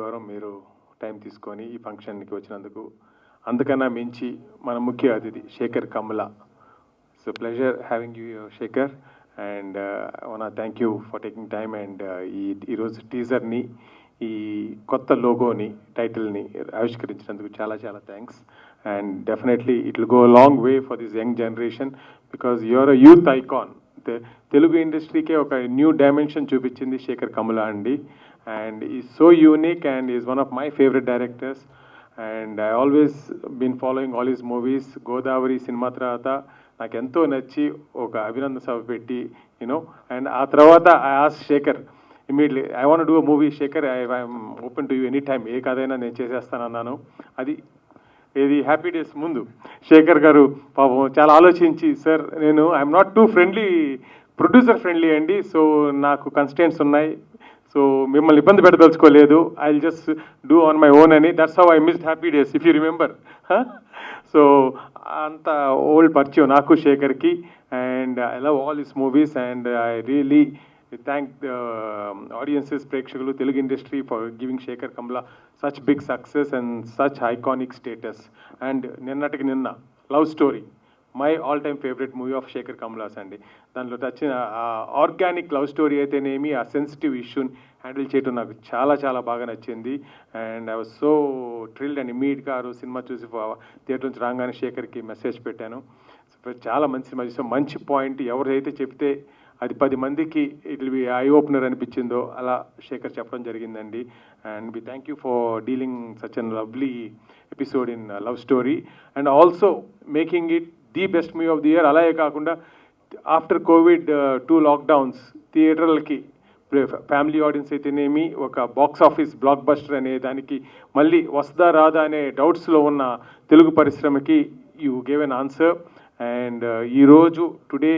ఆదివారం మీరు టైం తీసుకొని ఈ ఫంక్షన్కి వచ్చినందుకు. అందుకన్నా మించి మన ముఖ్య అతిథి Shekhar Kammula. So pleasure having you Shekhar, and one thank you for taking time. And ఈరోజు టీజర్ని, ఈ కొత్త లోగోని, టైటిల్ని ఆవిష్కరించినందుకు చాలా చాలా thanks. And definitely it will go long way for this young generation, because you're a youth icon. Telugu ఇండస్ట్రీకే ఒక న్యూ డైమెన్షన్ చూపించింది శేఖర్ కమ్ల అండి. And is so unique and is one of my favourite directors. And I always been following all his movies. Godavari cinema తర్వాత నాకు ఎంతో నచ్చి ఒక అభినందన సభ పెట్టి, యూనో, అండ్ ఆ తర్వాత I ask Shekhar immediately, I want do a movie Shekhar, I'm open to you any time, ఏ కథైనా నేను చేసేస్తానన్నాను. అది ఇది హ్యాపీ డేస్ ముందు శేఖర్ గారు పాపం చాలా ఆలోచించి, సార్ నేను I'm not too friendly, producer friendly అండి, సో నాకు కన్స్టెంట్స్ ఉన్నాయి, సో మిమ్మల్ని ఇబ్బంది పెట్టదలుచుకోలేదు, I will just do on my own అని. That's how I missed happy days, if you remember. So అంత ఓల్డ్ పరిచయం నాకు శేఖర్కి. And I love all his movies and I really thank audiences, ప్రేక్షకులు, Telugu industry for giving Shekhar Kammula such big success and such iconic status. And నిన్నటికి నిన్న love story, my all time favourite movie of Shekhar Kammula's అండి. దాంట్లో వచ్చిన organic love story అయితేనేమి, ఆ sensitive ఇష్యూని handle చేయడం నాకు చాలా చాలా బాగా నచ్చింది. And I was so thrilled and ఇమీడియట్గా ఆ రోజు సినిమా చూసి థియేటర్ నుంచి రాగానే శేఖర్కి మెసేజ్ పెట్టాను. చాలా మంచి సినిమా, మంచి పాయింట్, ఎవరైతే చెప్తే అది 10 మందికి it will be eye opener అనిపించిందో అలా శేఖర్ చెప్పడం జరిగిందండి. And we thank you for dealing such an lovely episode in love story and also making it the best movie of the year. అలాగే కాకుండా ఆఫ్టర్ కోవిడ్ 2 లాక్డౌన్స్ థియేటర్లకి family audience అయితేనేమి, ఒక box office block buster అనే దానికి మళ్ళీ వస్తుందా రాదా అనే డౌట్స్లో ఉన్న తెలుగు పరిశ్రమకి you gave an answer. And ఈరోజు today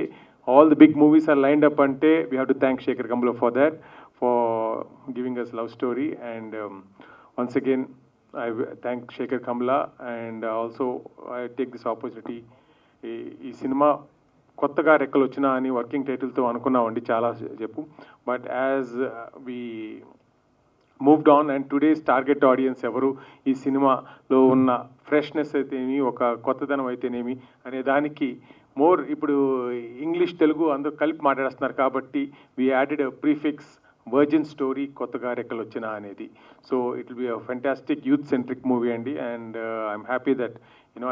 all the big movies are lined up ante we have to thank Shekhar Kamla for that, for giving us love story. And once again I thank Shekhar Kamla. And also I take this opportunity, ee cinema కొత్తగా రెక్కలు వచ్చినా అని working టైటిల్తో అనుకున్నామండి చాలా చెప్పు, but as we moved on and today's target audience ఎవరు, ఈ సినిమాలో ఉన్న ఫ్రెష్నెస్ అయితేనేమి, ఒక కొత్తదనం అయితేనేమి అనే దానికి మోర్ ఇప్పుడు ఇంగ్లీష్ తెలుగు అందరూ కలిపి మాట్లాడేస్తున్నారు కాబట్టి we added prefix virgin story, కొత్తగా రెక్కలు వచ్చినా అనేది. So it will be a fantastic youth centric movie అండి. And I'm happy that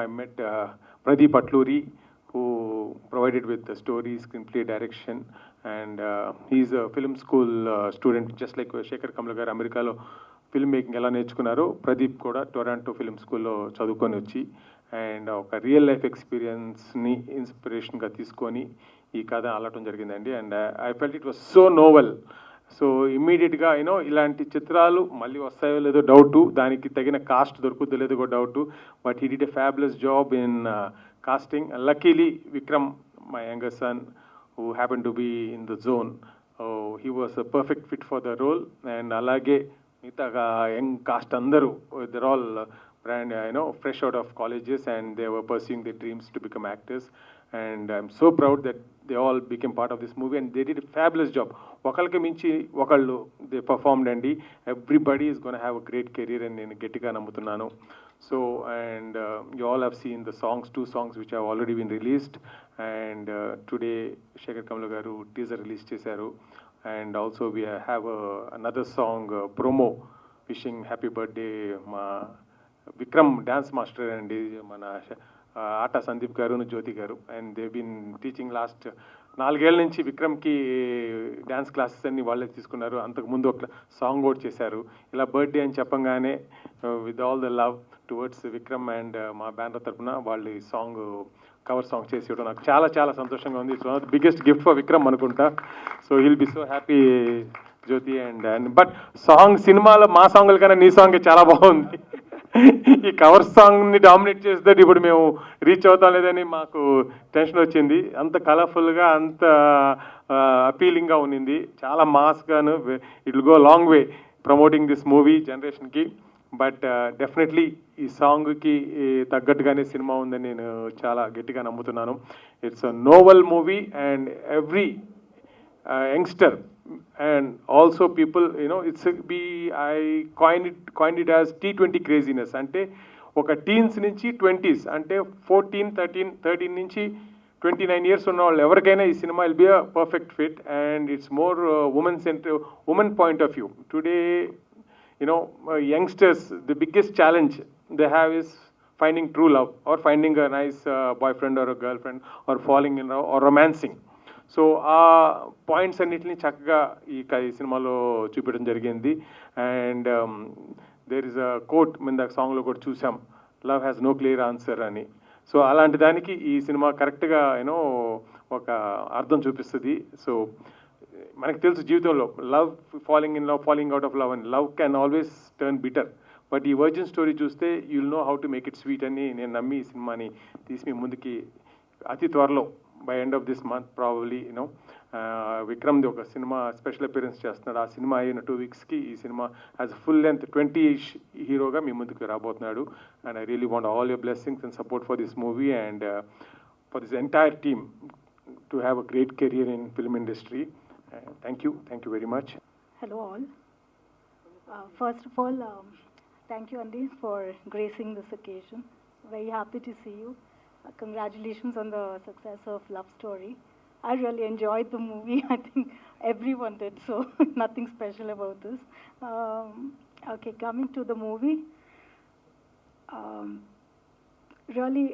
I met Pradeep Atluri who provided with the story, screenplay, direction, and he's a film school student just like Shekhar Kamla garu అమెరికాలో film making ఎలా నేర్చుకున్నారో ప్రదీప్ కూడా Toronto film స్కూల్లో చదువుకొని వచ్చి and ఒక real life ఎక్స్పీరియన్స్ని ఇన్స్పిరేషన్గా తీసుకొని ఈ కథ అల్లటం జరిగిందండి. And I felt it was so novel. So ఇమ్మీడియట్గా ఇలాంటి చిత్రాలు మళ్ళీ వస్తాయో లేదో డౌటు, దానికి తగిన కాస్ట్ దొరుకుతుందో లేదో కూడా doubt, but he did a fabulous job in casting. Luckily Vikram, my younger son, who happened to be in the zone, he was a perfect fit for the role. And alage mitaga young cast andaru, they're all brand fresh out of colleges and they were pursuing their dreams to become actors. And I'm so proud that they all became part of this movie and they did a fabulous job. Okalki minchi okallu they performed and everybody is going to have a great career and nenu gettiga nammutunnanu. So and you all have seen the songs, 2 songs which have already been released. And today Shekhar Kamla garu teaser release chesaru. And also we have another song promo wishing happy birthday ma Vikram dance master and mana Aata Sandeep garu, Jyothi garu. And they been teaching last 4 ఏళ్ళ నుంచి విక్రమ్కి dance classes అన్ని వాళ్ళే తీసుకున్నారు. అంతకుముందు ఒక song కూడా చేశారు. ఇలా బర్త్డే అని చెప్పంగానే with all the love towards Vikram and మా బ్యానర్ తరఫున వాళ్ళు ఈ సాంగ్ కవర్ సాంగ్ చేసి ఇవ్వడం నాకు చాలా చాలా సంతోషంగా ఉంది. It's one of the biggest gift for Vikram అనుకుంటా. So he'll be so happy Jyothi. And but song సినిమాలో మా సాంగ్ల కన్నా నీ సాంగే చాలా బాగుంది. ఈ కవర్ సాంగ్ని డామినేట్ చేస్తే ఇప్పుడు మేము రీచ్ అవుతాం లేదని మాకు టెన్షన్ వచ్చింది. అంత కలర్ఫుల్గా, అంత అపీలింగ్గా ఉన్నింది, చాలా మాస్గాను. It will go long way promoting this movie జనరేషన్కి. బట్ డెఫినెట్లీ ఈ సాంగ్కి తగ్గట్టుగానే సినిమా ఉందని నేను చాలా గట్టిగా నమ్ముతున్నాను. It's a novel movie and every youngster and also people, I coined it as T20 craziness. అంటే ఒక టీన్స్ నుంచి 20s, అంటే 13 నుంచి 29 years ఉన్న వాళ్ళు ఎవరికైనా ఈ cinema will be a perfect fit, and it's more women point of view. Today youngsters, the biggest challenge they have is finding true love, or finding a nice boyfriend or a girlfriend, or falling in love, or romancing. So ఆ points అన్నిటిని చక్కగా ఈ సినిమాలో చూపించడం జరిగింది. And there is a quote, మీద సాంగ్లో కూడా చూసాం, love has no clear answer అని. సో అలాంటి దానికి ఈ సినిమా కరెక్ట్గా ఒక అర్థం చూపిస్తుంది. సో మనకు తెలుసు జీవితంలో love, falling in love, falling out of love, and love can always turn bitter, but ఈ వర్జిన్ స్టోరీ చూస్తే you'll know how to make it sweet అని నేను నమ్మి ఈ సినిమాని తీసి మీ ముందుకి అతి త్వరలో, by end of this month probably, విక్రమ్ది ఒక సినిమా స్పెషల్ అపియరెన్స్ చేస్తున్నాడు. ఆ సినిమా అయిన 2 weeksకి ఈ cinema as full length 20-ish హీరోగా మీ ముందుకు రాబోతున్నాడు. And I really want all your blessings and support for this movie, and for this entire team to have a great career in film industry. Thank you very much. Hello all. First of all, thank you Andy for gracing this occasion. Very happy to see you. Congratulations on the success of Love Story. I really enjoyed the movie. I think everyone did, so nothing special about this. Okay, coming to the movie. Really,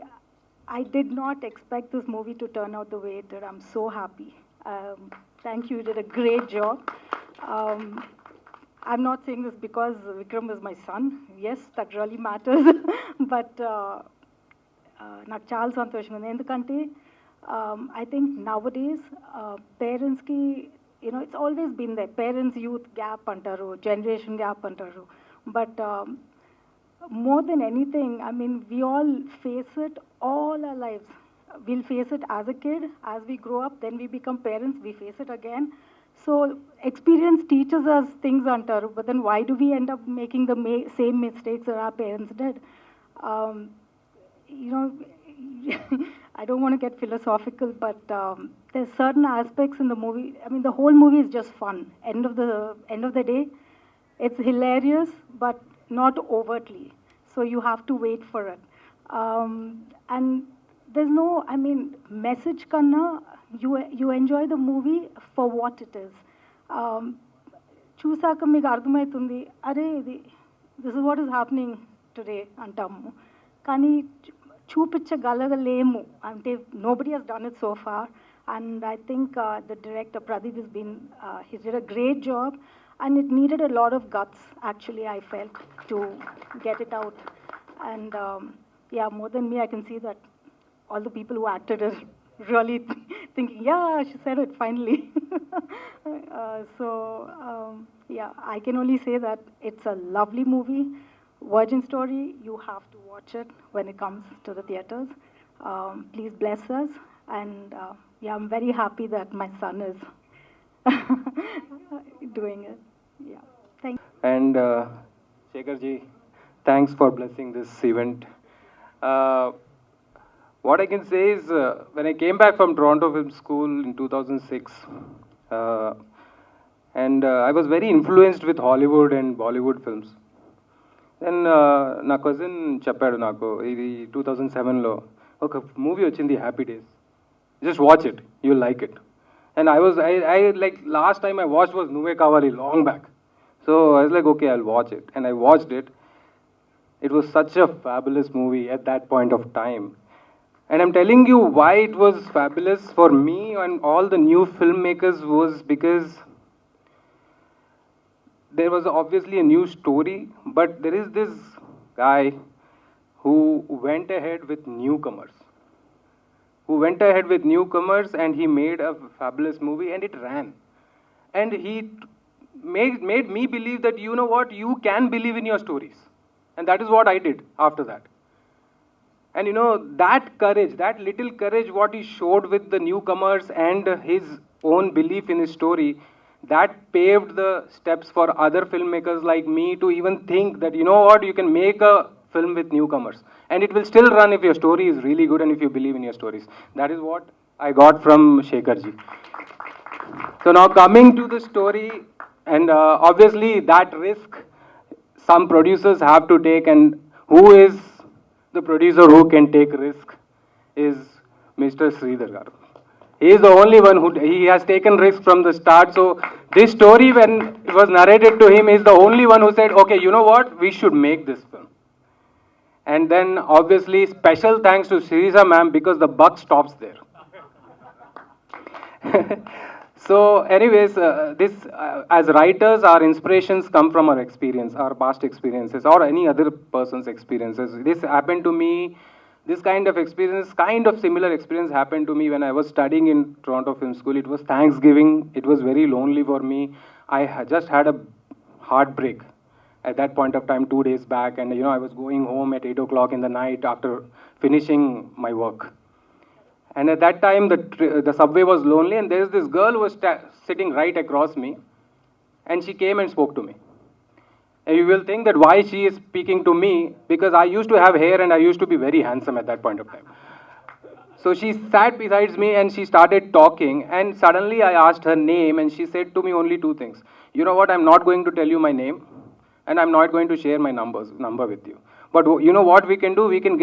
I did not expect this movie to turn out the way it did. I'm so happy. Thank you. You did a great job. I'm not saying this because Vikram is my son. Yes, that really matters. But నాకు చాలా సంతోషంగా ఉంది. ఎందుకంటే I think nowadays పేరెంట్స్కి it's always been there. Parents youth gap అంటారు, generation gap అంటారు. But more than anything, I mean, we all face it all our lives. We'll face it as a kid, as we grow up, then we become parents, we face it again. So experience teaches us things antaru, but then why do we end up making the same mistakes that our parents did? I don't want to get philosophical, but there's certain aspects in the movie. I mean, the whole movie is just fun. End of the day, it's hilarious, but not overtly. So you have to wait for it. And there's no, I mean, message kanna, you enjoy the movie for what it is. Chusaka meeku ardhamaitundi, are this is what is happening today antamu, kani చూపించగలగలేము అంటే nobody has done it so far. And I think the director Pradeep has been he did a great job, and it needed a lot of guts actually, I felt, to get it out. And yeah, more than me, I can see that all the people who acted are really thinking, yeah, she said it finally. So yeah, I can only say that it's a lovely movie. Virgin Story, you have to watch it when it comes to the theaters. Please bless us, and yeah, I'm very happy that my son is doing it. Yeah, thank you. And Shekhar ji, thanks for blessing this event. What I can say is, when I came back from Toronto Film School in 2006, and I was very influenced with Hollywood and Bollywood films. Then నా cousin చెప్పాడు నాకు, ఇది 2007లో ఒక movie వచ్చింది, happy days, just watch it, you like it. And I like, last time I watched was Nuve Kavali, long back. So I was like, okay, I'll watch it. And I watched it. It was such a fabulous movie at that point of time. And I'm telling you why it was fabulous for me and all the new filmmakers was because there was obviously a new story, but there is this guy who went ahead with newcomers. And he made a fabulous movie, and it ran. And he made me believe that, you know what, you can believe in your stories. And that is what I did after that. And you know, that courage, that little courage what he showed with the newcomers and his own belief in his story, that paved the steps for other filmmakers like me to even think that, you know what, you can make a film with newcomers. And it will still run if your story is really good and if you believe in your stories. That is what I got from Shekhar ji. So now coming to the story, and obviously that risk some producers have to take, and who is the producer who can take risk is Mr. Sridhar Garu. He is the only one who he has taken risk from the start. So this story, when it was narrated to him, is the only one who said, okay, you know what, we should make this film. And then obviously special thanks to Sirisa ma'am, because the buck stops there. So, anyways, as writers, our inspirations come from our experience, our past experiences, or any other person's experiences. This happened to me. This kind of experience, kind of similar experience, happened to me when I was studying in Toronto Film School. It was Thanksgiving. It was very lonely for me. I just had a heartbreak at that point of time, 2 days back, and I was going home at 8 o'clock in the night after finishing my work. And at that time, the subway was lonely, and there's this girl who was sitting right across me, and she came and spoke to me. And you will think that why she is speaking to me, because I used to have hair and I used to be very handsome at that point of time. So she sat beside me and she started talking, and suddenly I asked her name, and she said to me only two things. You know what, I'm not going to tell you my name, and I'm not going to share my number with you. But you know what we can do? We can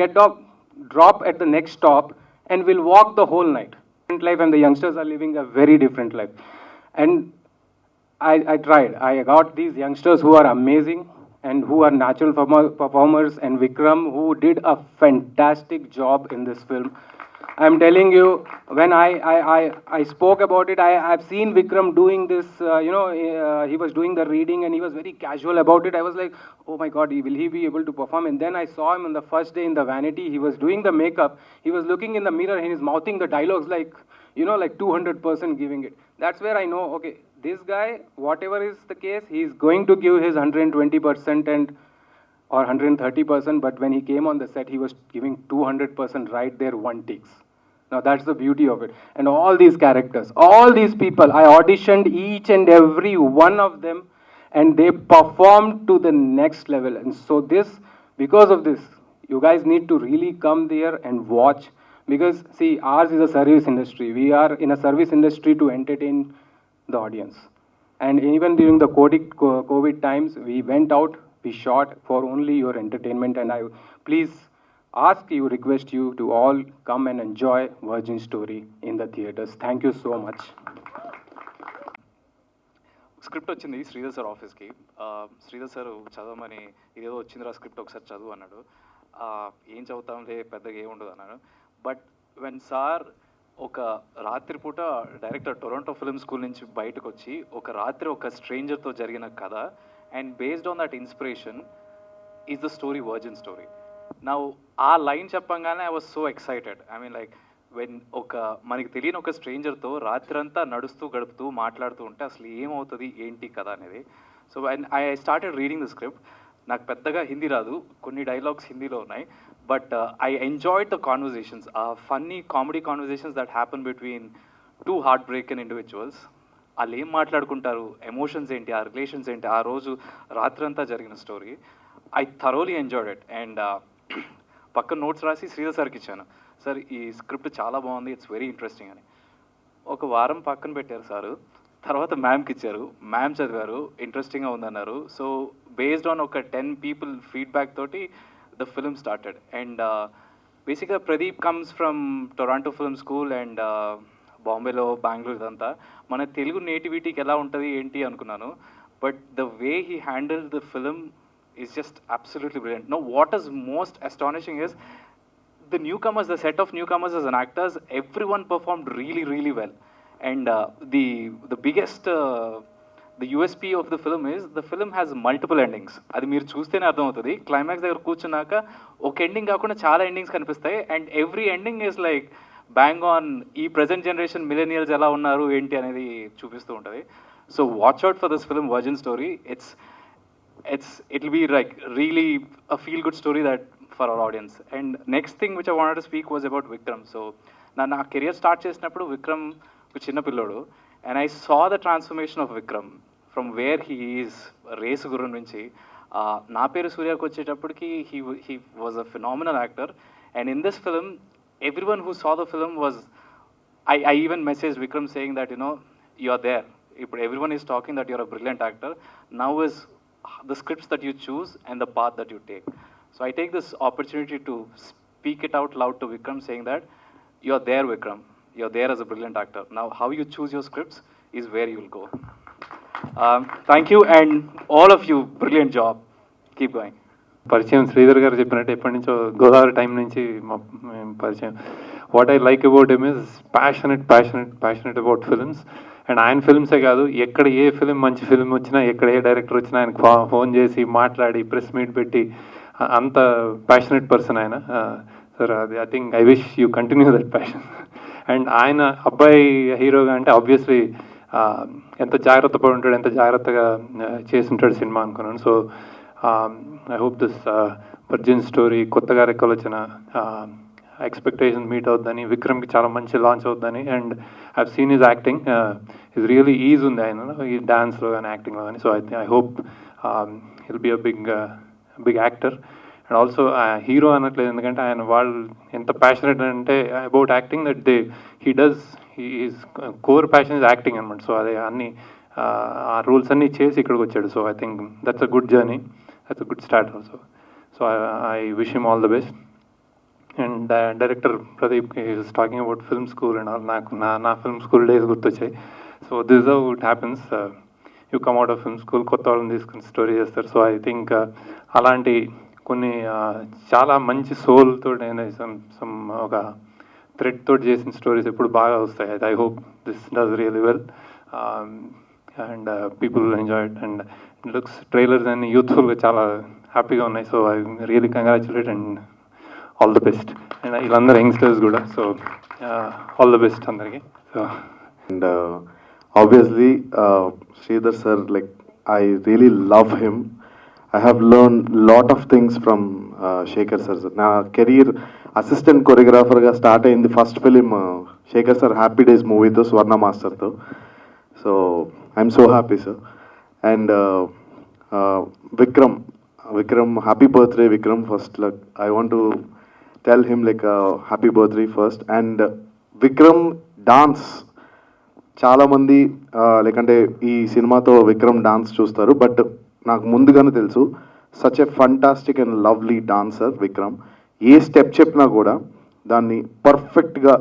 drop at the next stop, and we'll walk the whole night. Different life, and the youngsters are living a very different life. And I tried. I got these youngsters who are amazing and who are natural performers, and Vikram, who did a fantastic job in this film. I'm telling you, when I spoke about it, I've seen Vikram doing this, he was doing the reading and he was very casual about it. I was like, oh my God, will he be able to perform? And then I saw him on the first day in the vanity. He was doing the makeup. He was looking in the mirror and he's mouthing the dialogues like 200% giving it. That's where I know, okay, this guy, whatever is the case, he's going to give his 120% or 130%, but when he came on the set, he was giving 200% right there, one takes. Now that's the beauty of it. And all these characters, all these people, I auditioned each and every one of them, and they performed to the next level. And so because of this, you guys need to really come there and watch, because see, ours is a service industry. We are in a service industry to entertain the audience. And even during the COVID times, we went out, we shot for only your entertainment, and I please request you to all come and enjoy Virgin Story in the theaters. Thank you so much. Script వచ్చింది Sridhar sir ఆఫీస్కి. Sridhar sir చదవమని ఇదేదో వచ్చిందిరా script ఒకసారి చదువు అన్నాడు. ఏం చదువుతాంలే పెద్దగా ఏముండదు అన్నాడు. బట్ వెన్ సార్ ఒక రాత్రిపూట డైరెక్టర్ టొరంటో ఫిల్మ్ స్కూల్ నుంచి బయటకు వచ్చి ఒక రాత్రి ఒక స్ట్రేంజర్తో జరిగిన కథ, and based on that inspiration is the story virgin story. నా ఆ లైన్ చెప్పంగానే I was so excited. I mean like when మనకి తెలియని ఒక స్ట్రేంజర్తో రాత్రంతా నడుస్తూ గడుపుతూ మాట్లాడుతూ ఉంటే అసలు ఏమవుతుంది ఏంటి కదా అనేది. So I started reading the script. నాకు పెద్దగా హిందీ రాదు, కొన్ని డైలాగ్స్ హిందీలో ఉన్నాయి, but I enjoyed the conversations, funny comedy conversations that happen between two heart broken individuals. వాళ్ళు ఏం మాట్లాడుకుంటారు, ఎమోషన్స్ ఏంటి, ఆ రిలేషన్స్ ఏంటి, ఆ రోజు రాత్రంతా జరిగిన story. I thoroughly enjoyed it. And పక్కన నోట్స్ రాసి శ్రీధర్ సార్కి ఇచ్చాను. సార్ ఈ స్క్రిప్ట్ చాలా బాగుంది, ఇట్స్ వెరీ ఇంట్రెస్టింగ్ అని. ఒక వారం పక్కన పెట్టారు సారు. తర్వాత మ్యామ్కి ఇచ్చారు, మ్యామ్ చదివారు, ఇంట్రెస్టింగ్గా ఉందన్నారు. సో బేస్డ్ ఆన్ ఒక 10 people ఫీడ్బ్యాక్ తోటి ద ఫిల్మ్ స్టార్టెడ్. అండ్ బేసిక్గా Pradeep comes from Toronto film school and బాంబేలో, బెంగళూరు, ఇదంతా. మన తెలుగు నేటివిటీకి ఎలా ఉంటుంది ఏంటి అనుకున్నాను, but the way he handle the film is just absolutely brilliant. Now, what is most astonishing is the newcomers, the set of newcomers as an actors, everyone performed really, really well. And the biggest, the USP of the film is the film has multiple endings. అది మీరు చూస్తేనే అర్థమవుతుంది. Climax దగ్గర కూర్చున్నాక ఒక ending కాకుండా చాలా endings కనిపిస్తాయి, and every ending is like bang on ఈ ప్రజెంట్ జనరేషన్ మిలేనియల్స్ ఎలా ఉన్నారు ఏంటి అనేది చూపిస్తూ ఉంటుంది. So watch out for this film virgin story. It'll be like really a feel-good story that for our audience. And next thing which I wanted to speak was about Vikram. So na career start చేసినప్పుడు Vikram ఒక చిన్న పిల్లోడు, and I saw the transformation of Vikram from where he is, race గుర్రం నుంచి నా పేరు సూర్యకు వచ్చేటప్పటికి he was a phenomenal actor. And in this film, everyone who saw the film was, I even messaged Vikram saying that you are there. Everyone is talking that you're a brilliant actor. Now is the scripts that you choose and the path that you take. So I take this opportunity to speak it out loud to Vikram, saying that you're there, Vikram. You're there as a brilliant actor. Now, how you choose your scripts is where you will go. Thank you, and all of you, brilliant job. Keep going. పరిచయం శ్రీధర్ గారు చెప్పినట్టు ఎప్పటి నుంచో Godavari time నుంచి మేము పరిచయం. What I like about him is passionate about films. And ఆయన ఫిల్మ్సే కాదు, ఎక్కడ ఏ ఫిలిం మంచి ఫిలిం వచ్చినా, ఎక్కడ ఏ డైరెక్టర్ వచ్చినా ఆయనకు ఫోన్ చేసి మాట్లాడి ప్రెస్ మీట్ పెట్టి అంత ప్యాషనెట్ పర్సన్ ఆయన. సార్ అది I think I wish you continue that passion. And ఆయన అబ్బాయి హీరోగా అంటే ఆబ్వియస్లీ ఎంత జాగ్రత్త పడి ఉంటాడు, ఎంత జాగ్రత్తగా చేసి ఉంటాడు సినిమా అనుకున్నాను. So I hope this virgin story కొత్తగా రెక్కలు వచ్చిన ఎక్స్పెక్టేషన్ మీట్ అవుద్దని, విక్రమ్కి చాలా మంచి లాంచ్ అవుద్దని. And I seen his acting, his really is ఉంది ఆయన ఈ డాన్స్లో కానీ యాక్టింగ్లో కానీ. So I hope he'll be a big actor. And also hero అనట్లేదు, ఎందుకంటే ఆయన వాళ్ళు ఎంత ప్యాషనెట్ అంటే about acting that he's core passion is acting అనమాట. సో అదే అన్ని ఆ రూల్స్ అన్నీ చేసి ఇక్కడికి వచ్చాడు. So I think that's a good journey, that's a good start also. So I wish him all the best. And director Pradeep is talking about film school and all. నాకు నా ఫిల్మ్ స్కూల్ డేస్ గుర్తొచ్చాయి. So this how it happens. You come out of film school, కొత్త వాళ్ళని తీసుకుని story చేస్తారు. So I think అలాంటి కొన్ని చాలా మంచి సోల్ తోటి సమ్ ఒక థ్రెడ్ తోటి చేసిన స్టోరీస్ ఎప్పుడు బాగా వస్తాయి. I hope this does really well and people enjoy it. And it looks trailers అన్ని యూత్ఫుల్గా చాలా హ్యాపీగా ఉన్నాయి. So I really congratulate and all the best. And వీళ్ళందరూ యంగ్స్టర్స్ కూడా. సో ఆల్ ద బెస్ట్ అందరికీ. So and obviously Sridhar sir, like I really love him. I have learned lot of things from Shekhar sir. Na career assistant choreographer ga start in the first film Shekhar sir Happy Days movie tho, Swarna Master tho. So I'm so happy sir. And Vikram, happy birthday Vikram. First, like I want to tell him like happy birthday first. And Vikram dance చాలామంది like అంటే ఈ సినిమాతో Vikram dance చూస్తారు, but నాకు ముందుగానే తెలుసు such a fantastic and lovely dancer Vikram. A step చెప్పినా కూడా దాన్ని పర్ఫెక్ట్గా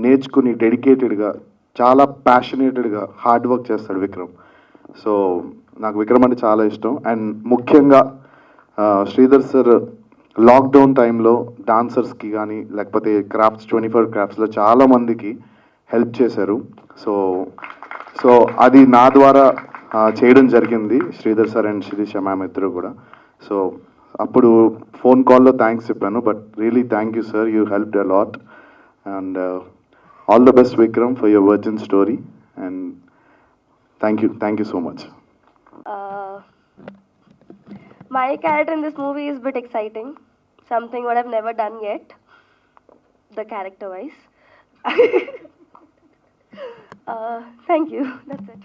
నేర్చుకుని డెడికేటెడ్గా చాలా ప్యాషనేటెడ్గా హార్డ్ వర్క్ చేస్తాడు విక్రమ్. సో నాకు విక్రమ్ అంటే చాలా ఇష్టం. అండ్ ముఖ్యంగా శ్రీధర్ సార్ లాక్డౌన్ టైంలో డాన్సర్స్కి కానీ లేకపోతే క్రాఫ్ట్స్ 24 క్రాఫ్ట్స్లో చాలామందికి హెల్ప్ చేశారు. సో అది నా ద్వారా చేయడం జరిగింది, Sridhar sir and Sirisha ma'am ఇద్దరు కూడా. సో అప్పుడు ఫోన్ కాల్లో థ్యాంక్స్ చెప్పాను, but really thank you sir, you helped a lot. And all the best Vikram for your virgin story. And thank you so much. My character in this movie is a bit exciting, something what I've never done yet, the character wise. Thank you, that's it.